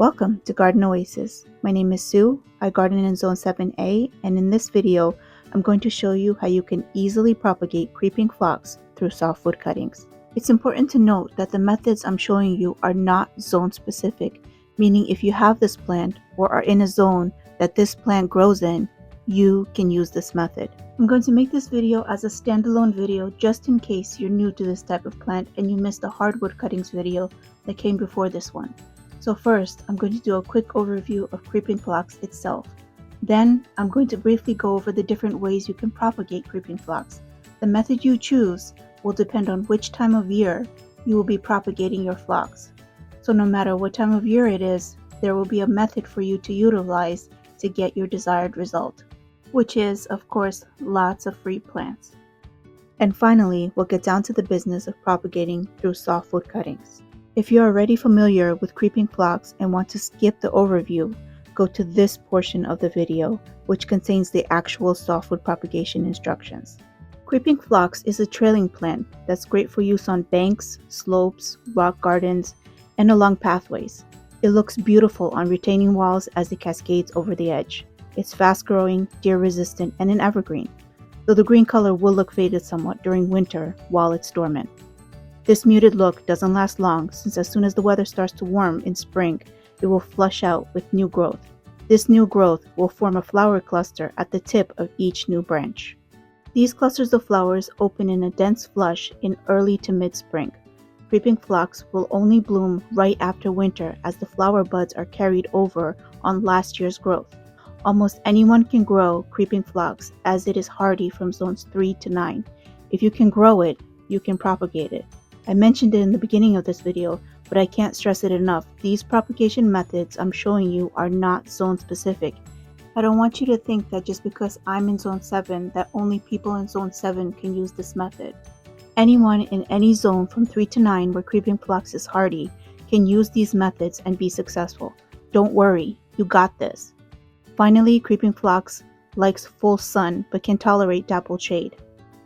Welcome to Garden-Oasis. My name is Sue. I garden in Zone 7A, and in this video, I'm going to show you how you can easily propagate creeping phlox through softwood cuttings. It's important to note that the methods I'm showing you are not zone specific, meaning if you have this plant or are in a zone that this plant grows in, you can use this method. I'm going to make this video as a standalone video just in case you're new to this type of plant and you missed the hardwood cuttings video that came before this one. So first, I'm going to do a quick overview of creeping phlox itself. Then, I'm going to briefly go over the different ways you can propagate creeping phlox. The method you choose will depend on which time of year you will be propagating your phlox. So no matter what time of year it is, there will be a method for you to utilize to get your desired result, which is, of course, lots of free plants. And finally, we'll get down to the business of propagating through softwood cuttings. If you're already familiar with creeping phlox and want to skip the overview, go to this portion of the video, which contains the actual softwood propagation instructions. Creeping phlox is a trailing plant that's great for use on banks, slopes, rock gardens, and along pathways. It looks beautiful on retaining walls as it cascades over the edge. It's fast-growing, deer-resistant, and an evergreen, though the green color will look faded somewhat during winter while it's dormant. This muted look doesn't last long, since as soon as the weather starts to warm in spring, it will flush out with new growth. This new growth will form a flower cluster at the tip of each new branch. These clusters of flowers open in a dense flush in early to mid-spring. Creeping phlox will only bloom right after winter as the flower buds are carried over on last year's growth. Almost anyone can grow creeping phlox as it is hardy from zones 3 to 9. If you can grow it, you can propagate it. I mentioned it in the beginning of this video, but I can't stress it enough. These propagation methods I'm showing you are not zone specific. I don't want you to think that just because I'm in zone 7 that only people in zone 7 can use this method. Anyone in any zone from 3 to 9 where creeping phlox is hardy can use these methods and be successful. Don't worry, you got this. Finally, creeping phlox likes full sun but can tolerate dappled shade.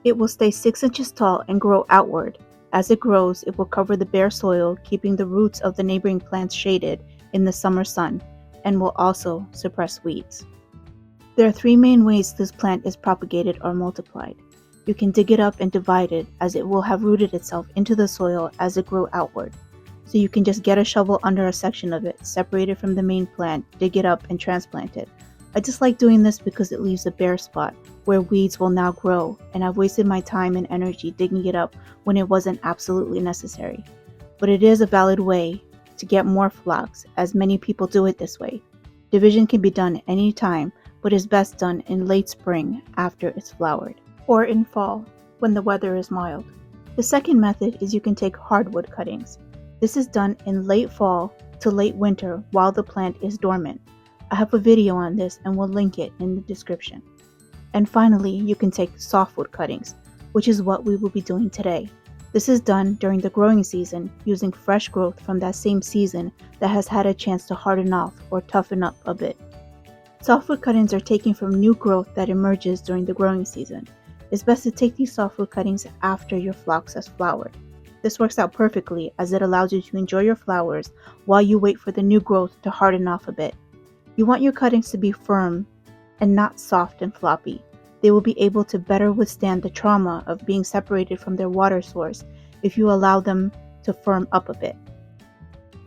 It will stay 6 inches tall and grow outward. As it grows, it will cover the bare soil, keeping the roots of the neighboring plants shaded in the summer sun, and will also suppress weeds. There are 3 main ways this plant is propagated or multiplied. You can dig it up and divide it, as it will have rooted itself into the soil as it grew outward. So you can just get a shovel under a section of it, separate it from the main plant, dig it up, and transplant it. I just like doing this because it leaves a bare spot where weeds will now grow, and I've wasted my time and energy digging it up when it wasn't absolutely necessary. But it is a valid way to get more phlox, as many people do it this way. Division can be done any time, but is best done in late spring after it's flowered, or in fall when the weather is mild. The second method is you can take hardwood cuttings. This is done in late fall to late winter while the plant is dormant. I have a video on this and will link it in the description. And finally, you can take softwood cuttings, which is what we will be doing today. This is done during the growing season using fresh growth from that same season that has had a chance to harden off or toughen up a bit. Softwood cuttings are taken from new growth that emerges during the growing season. It's best to take these softwood cuttings after your phlox has flowered. This works out perfectly as it allows you to enjoy your flowers while you wait for the new growth to harden off a bit. You want your cuttings to be firm and not soft and floppy. They will be able to better withstand the trauma of being separated from their water source if you allow them to firm up a bit.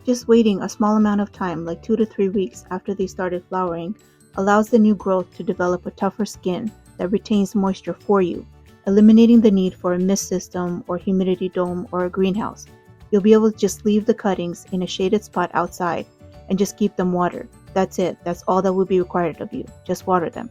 Just waiting a small amount of time, like 2 to 3 weeks after they started flowering, allows the new growth to develop a tougher skin that retains moisture for you, eliminating the need for a mist system or humidity dome or a greenhouse. You'll be able to just leave the cuttings in a shaded spot outside and just keep them watered. That's it. That's all that will be required of you. Just water them.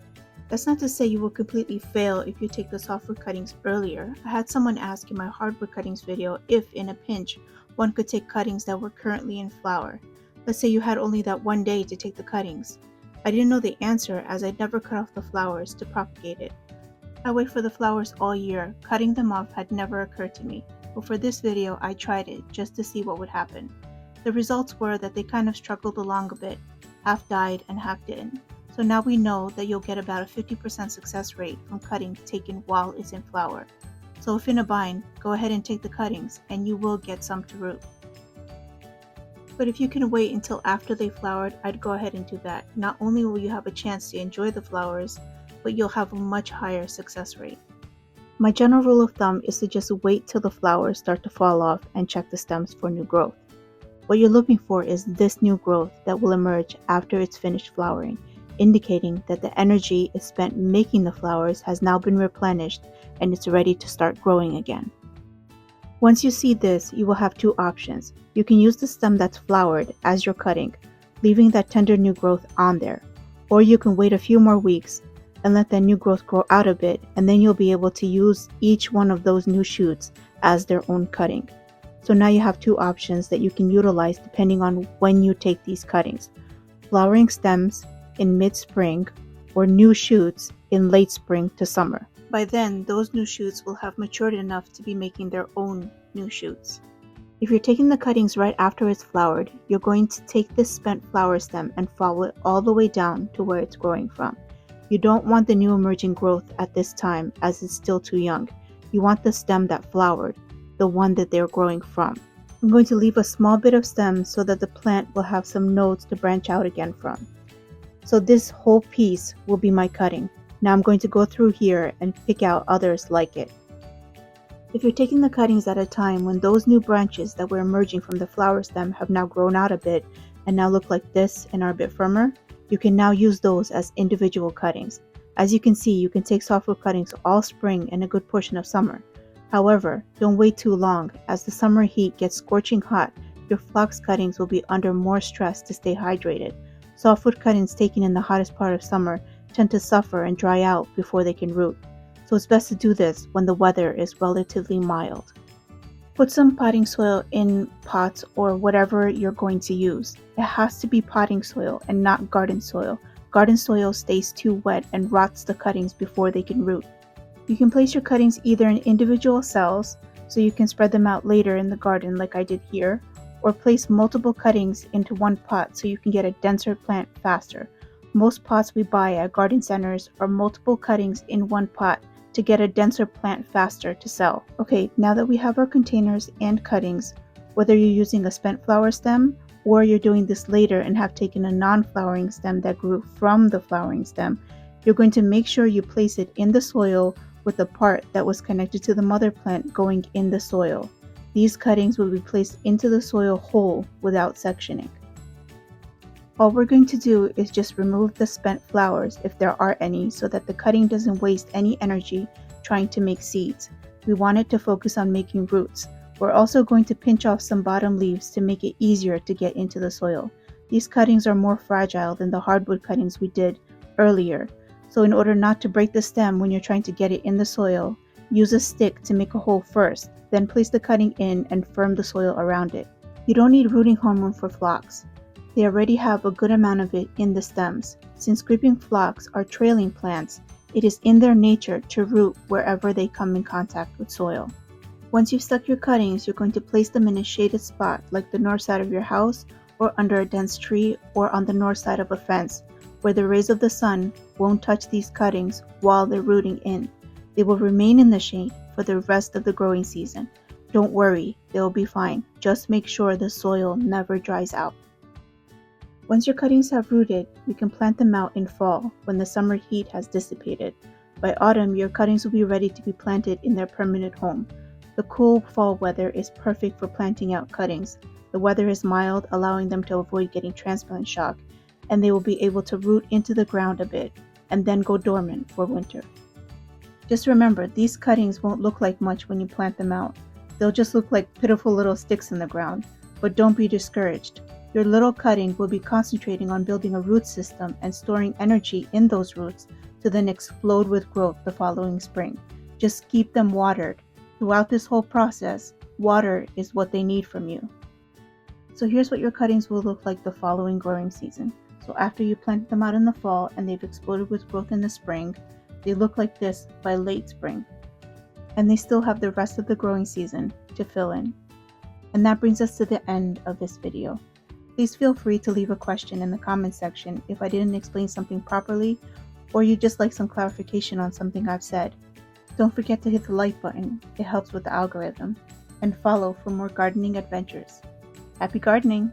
That's not to say you will completely fail if you take the softwood cuttings earlier. I had someone ask in my hardwood cuttings video if, in a pinch, one could take cuttings that were currently in flower. Let's say you had only that one day to take the cuttings. I didn't know the answer as I'd never cut off the flowers to propagate it. I wait for the flowers all year. Cutting them off had never occurred to me, but for this video I tried it just to see what would happen. The results were that they kind of struggled along a bit, half died and half didn't. So now we know that you'll get about a 50% success rate from cutting taken while it's in flower. So if in a bind, go ahead and take the cuttings and you will get some to root. But if you can wait until after they flowered, I'd go ahead and do that. Not only will you have a chance to enjoy the flowers, but you'll have a much higher success rate. My general rule of thumb is to just wait till the flowers start to fall off and check the stems for new growth. What you're looking for is this new growth that will emerge after it's finished flowering, indicating that the energy is spent making the flowers has now been replenished and it's ready to start growing again. Once you see this, you will have two options. You can use the stem that's flowered as you're cutting, leaving that tender new growth on there, or you can wait a few more weeks and let that new growth grow out a bit, and then you'll be able to use each one of those new shoots as their own cutting. So now you have two options that you can utilize depending on when you take these cuttings. Flowering stems in mid-spring or new shoots in late spring to summer. By then, those new shoots will have matured enough to be making their own new shoots. If you're taking the cuttings right after it's flowered, you're going to take this spent flower stem and follow it all the way down to where it's growing from. You don't want the new emerging growth at this time as it's still too young. You want the stem that flowered, the one that they're growing from. I'm going to leave a small bit of stem so that the plant will have some nodes to branch out again from. So this whole piece will be my cutting. Now I'm going to go through here and pick out others like it. If you're taking the cuttings at a time when those new branches that were emerging from the flower stem have now grown out a bit and now look like this and are a bit firmer, you can now use those as individual cuttings. As you can see, you can take softwood cuttings all spring and a good portion of summer. However, don't wait too long. As the summer heat gets scorching hot, your phlox cuttings will be under more stress to stay hydrated. Softwood cuttings taken in the hottest part of summer tend to suffer and dry out before they can root. So it's best to do this when the weather is relatively mild. Put some potting soil in pots or whatever you're going to use. It has to be potting soil and not garden soil. Garden soil stays too wet and rots the cuttings before they can root. You can place your cuttings either in individual cells, so you can spread them out later in the garden like I did here, or place multiple cuttings into one pot so you can get a denser plant faster. Most pots we buy at garden centers are multiple cuttings in one pot to get a denser plant faster to sell. Okay, now that we have our containers and cuttings, whether you're using a spent flower stem or you're doing this later and have taken a non-flowering stem that grew from the flowering stem, you're going to make sure you place it in the soil with the part that was connected to the mother plant going in the soil. These cuttings will be placed into the soil whole without sectioning. All we're going to do is just remove the spent flowers if there are any, so that the cutting doesn't waste any energy trying to make seeds. We want it to focus on making roots. We're also going to pinch off some bottom leaves to make it easier to get into the soil. These cuttings are more fragile than the hardwood cuttings we did earlier. So in order not to break the stem when you're trying to get it in the soil, use a stick to make a hole first, then place the cutting in and firm the soil around it. You don't need rooting hormone for phlox. They already have a good amount of it in the stems. Since creeping phlox are trailing plants, it is in their nature to root wherever they come in contact with soil. Once you've stuck your cuttings, you're going to place them in a shaded spot like the north side of your house or under a dense tree or on the north side of a fence, where the rays of the sun won't touch these cuttings while they're rooting in. They will remain in the shade for the rest of the growing season. Don't worry, they'll be fine. Just make sure the soil never dries out. Once your cuttings have rooted, you can plant them out in fall when the summer heat has dissipated. By autumn, your cuttings will be ready to be planted in their permanent home. The cool fall weather is perfect for planting out cuttings. The weather is mild, allowing them to avoid getting transplant shock, and they will be able to root into the ground a bit and then go dormant for winter. Just remember, these cuttings won't look like much when you plant them out. They'll just look like pitiful little sticks in the ground, but don't be discouraged. Your little cutting will be concentrating on building a root system and storing energy in those roots to then explode with growth the following spring. Just keep them watered. Throughout this whole process, water is what they need from you. So here's what your cuttings will look like the following growing season. So after you plant them out in the fall and they've exploded with growth in the spring, they look like this by late spring. And they still have the rest of the growing season to fill in. And that brings us to the end of this video. Please feel free to leave a question in the comments section if I didn't explain something properly, or you just like some clarification on something I've said. Don't forget to hit the like button, it helps with the algorithm, and follow for more gardening adventures. Happy gardening!